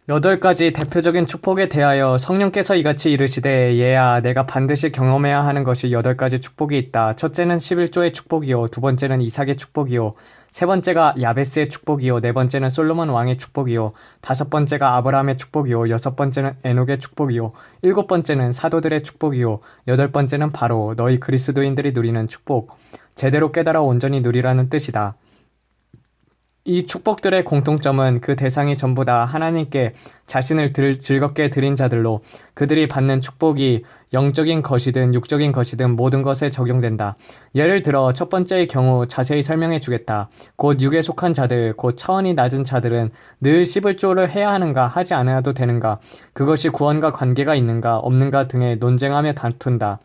8가지 대표적인 축복에 대하여 성령께서 이같이 이르시되 얘야 내가 반드시 경험해야 하는 것이 8가지 축복이 있다. 첫째는 11조의 축복이요 두 번째는 이삭의 축복이요 세 번째가 야베스의 축복이요 네 번째는 솔로몬 왕의 축복이요 다섯 번째가 아브라함의 축복이요 여섯 번째는 에녹의 축복이요 일곱 번째는 사도들의 축복이요 여덟 번째는 바로 너희 그리스도인들이 누리는 축복. 제대로 깨달아 온전히 누리라는 뜻이다. 이 축복들의 공통점은 그 대상이 전부 다 하나님께 자신을 즐겁게 드린 자들로 그들이 받는 축복이 영적인 것이든 육적인 것이든 모든 것에 적용된다. 예를 들어 첫 번째의 경우 자세히 설명해 주겠다. 곧 육에 속한 자들, 곧 차원이 낮은 자들은 늘 11조를 해야 하는가 하지 않아도 되는가, 그것이 구원과 관계가 있는가 없는가 등에 논쟁하며 다툰다.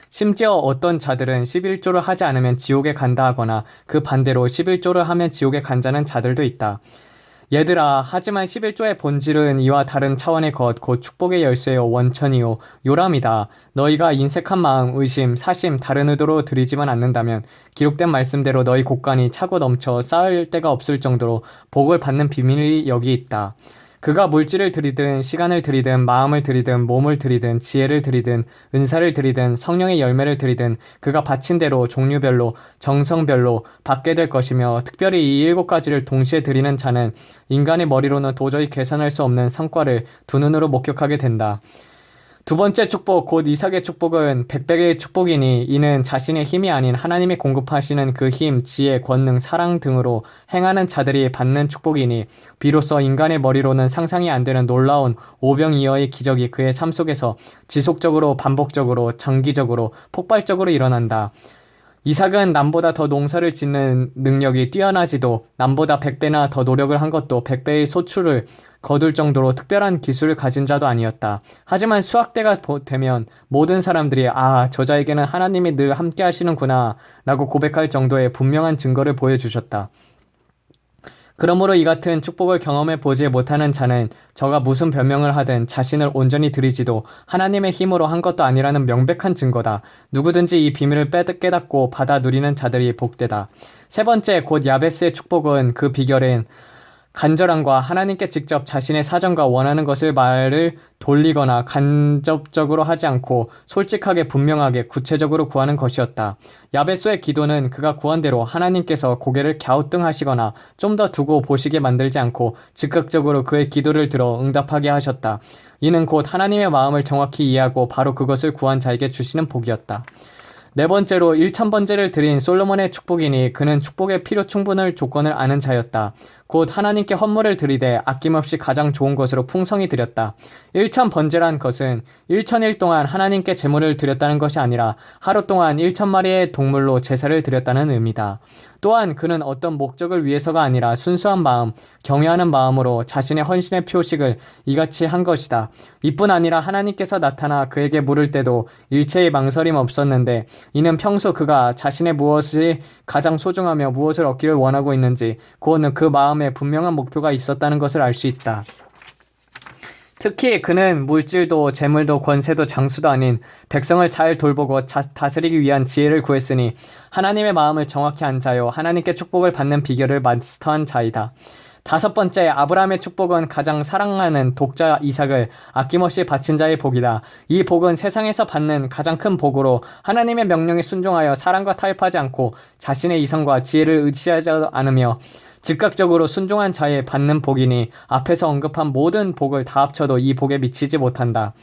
심지어 어떤 자들은 11조를 하지 않으면 지옥에 간다 하거나 그 반대로 11조를 하면 지옥에 간다는 자들도 있다. 얘들아, 하지만 11조의 본질은 이와 다른 차원의 것, 곧 축복의 열쇠요 원천이요 요람이다. 너희가 인색한 마음, 의심, 사심, 다른 의도로 드리지만 않는다면 기록된 말씀대로 너희 곳간이 차고 넘쳐 쌓을 데가 없을 정도로 복을 받는 비밀이 여기 있다. 그가 물질을 드리든 시간을 드리든 마음을 드리든 몸을 드리든 지혜를 드리든 은사를 드리든 성령의 열매를 드리든 그가 바친 대로 종류별로 정성별로 받게 될 것이며, 특별히 이 7가지를 동시에 드리는 자는 인간의 머리로는 도저히 계산할 수 없는 성과를 두 눈으로 목격하게 된다. 두 번째 축복, 곧 이삭의 축복은 백배의 축복이니 이는 자신의 힘이 아닌 하나님이 공급하시는 그 힘, 지혜, 권능, 사랑 등으로 행하는 자들이 받는 축복이니 비로소 인간의 머리로는 상상이 안 되는 놀라운 오병이어의 기적이 그의 삶 속에서 지속적으로 반복적으로 장기적으로 폭발적으로 일어난다. 이삭은 남보다 더 농사를 짓는 능력이 뛰어나지도 남보다 100배나 더 노력을 한 것도 100배의 소출을 거둘 정도로 특별한 기술을 가진 자도 아니었다. 하지만 수학대가 되면 모든 사람들이 저자에게는 하나님이 늘 함께 하시는구나 라고 고백할 정도의 분명한 증거를 보여주셨다. 그러므로 이 같은 축복을 경험해 보지 못하는 자는 저가 무슨 변명을 하든 자신을 온전히 드리지도 하나님의 힘으로 한 것도 아니라는 명백한 증거다. 누구든지 이 비밀을 깨닫고 받아 누리는 자들이 복되다. 세 번째, 곧 야베스의 축복은 그 비결은 간절함과 하나님께 직접 자신의 사정과 원하는 것을 말을 돌리거나 간접적으로 하지 않고 솔직하게 분명하게 구체적으로 구하는 것이었다. 야베스의 기도는 그가 구한 대로 하나님께서 고개를 갸우뚱하시거나 좀 더 두고 보시게 만들지 않고 즉각적으로 그의 기도를 들어 응답하게 하셨다. 이는 곧 하나님의 마음을 정확히 이해하고 바로 그것을 구한 자에게 주시는 복이었다. 네 번째로 1000번제를 드린 솔로몬의 축복이니 그는 축복의 필요 충분을 조건을 아는 자였다. 곧 하나님께 헌물을 드리되 아낌없이 가장 좋은 것으로 풍성히 드렸다. 1000번제란 것은 1000일 동안 하나님께 제물을 드렸다는 것이 아니라 하루 동안 1000마리의 동물로 제사를 드렸다는 의미다. 또한 그는 어떤 목적을 위해서가 아니라 순수한 마음, 경외하는 마음으로 자신의 헌신의 표식을 이같이 한 것이다. 이뿐 아니라 하나님께서 나타나 그에게 물을 때도 일체의 망설임 없었는데 이는 평소 그가 자신의 무엇이 가장 소중하며 무엇을 얻기를 원하고 있는지 곧 그 마음에 분명한 목표가 있었다는 것을 알 수 있다. 특히 그는 물질도 재물도 권세도 장수도 아닌 백성을 잘 돌보고 다스리기 위한 지혜를 구했으니 하나님의 마음을 정확히 안 자요 하나님께 축복을 받는 비결을 마스터한 자이다. 다섯 번째, 아브라함의 축복은 가장 사랑하는 독자 이삭을 아낌없이 바친 자의 복이다. 이 복은 세상에서 받는 가장 큰 복으로 하나님의 명령에 순종하여 사랑과 타협하지 않고 자신의 이성과 지혜를 의지하지 않으며 즉각적으로 순종한 자의 받는 복이니 앞에서 언급한 모든 복을 다 합쳐도 이 복에 미치지 못한다.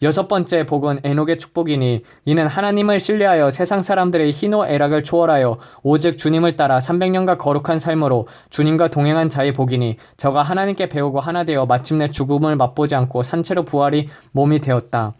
여섯 번째 복은 에녹의 축복이니 이는 하나님을 신뢰하여 세상 사람들의 희노애락을 초월하여 오직 주님을 따라 300년간 거룩한 삶으로 주님과 동행한 자의 복이니 저가 하나님께 배우고 하나 되어 마침내 죽음을 맛보지 않고 산채로 부활이 몸이 되었다.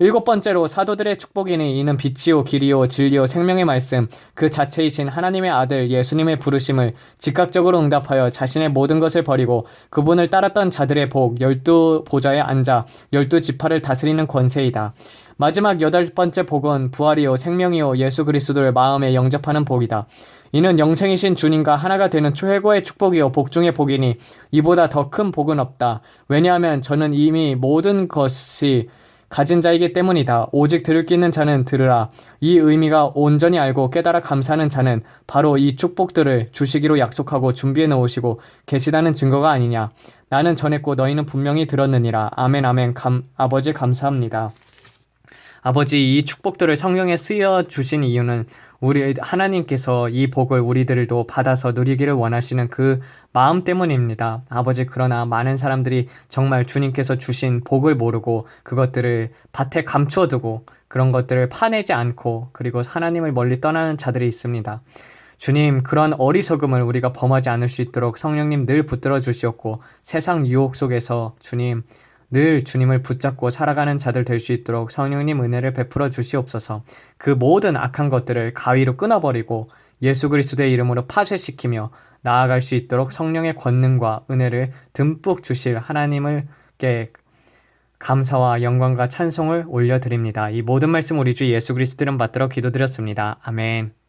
일곱 번째로 사도들의 축복이니 이는 빛이요 길이요 진리요 생명의 말씀 그 자체이신 하나님의 아들 예수님의 부르심을 즉각적으로 응답하여 자신의 모든 것을 버리고 그분을 따랐던 자들의 복 12보좌에 앉아 12지파를 다스리는 권세이다. 마지막 여덟 번째 복은 부활이요 생명이요 예수 그리스도를 마음에 영접하는 복이다. 이는 영생이신 주님과 하나가 되는 최고의 축복이요 복 중의 복이니 이보다 더 큰 복은 없다. 왜냐하면 저는 이미 모든 것이 가진 자이기 때문이다. 오직 들을 끼는 자는 들으라. 이 의미가 온전히 알고 깨달아 감사하는 자는 바로 이 축복들을 주시기로 약속하고 준비해 놓으시고 계시다는 증거가 아니냐. 나는 전했고 너희는 분명히 들었느니라. 아멘 아멘. 아버지 감사합니다. 아버지, 이 축복들을 성령에 쓰여 주신 이유는 우리 하나님께서 이 복을 우리들도 받아서 누리기를 원하시는 그 마음 때문입니다. 아버지, 그러나 많은 사람들이 정말 주님께서 주신 복을 모르고 그것들을 밭에 감추어 두고 그런 것들을 파내지 않고 그리고 하나님을 멀리 떠나는 자들이 있습니다. 주님, 그런 어리석음을 우리가 범하지 않을 수 있도록 성령님 늘 붙들어 주시옵고 세상 유혹 속에서 주님 늘 주님을 붙잡고 살아가는 자들 될 수 있도록 성령님 은혜를 베풀어 주시옵소서. 그 모든 악한 것들을 가위로 끊어버리고 예수 그리스도의 이름으로 파쇄시키며 나아갈 수 있도록 성령의 권능과 은혜를 듬뿍 주실 하나님께 감사와 영광과 찬송을 올려드립니다. 이 모든 말씀 우리 주 예수 그리스도 이름 받들어 기도드렸습니다. 아멘.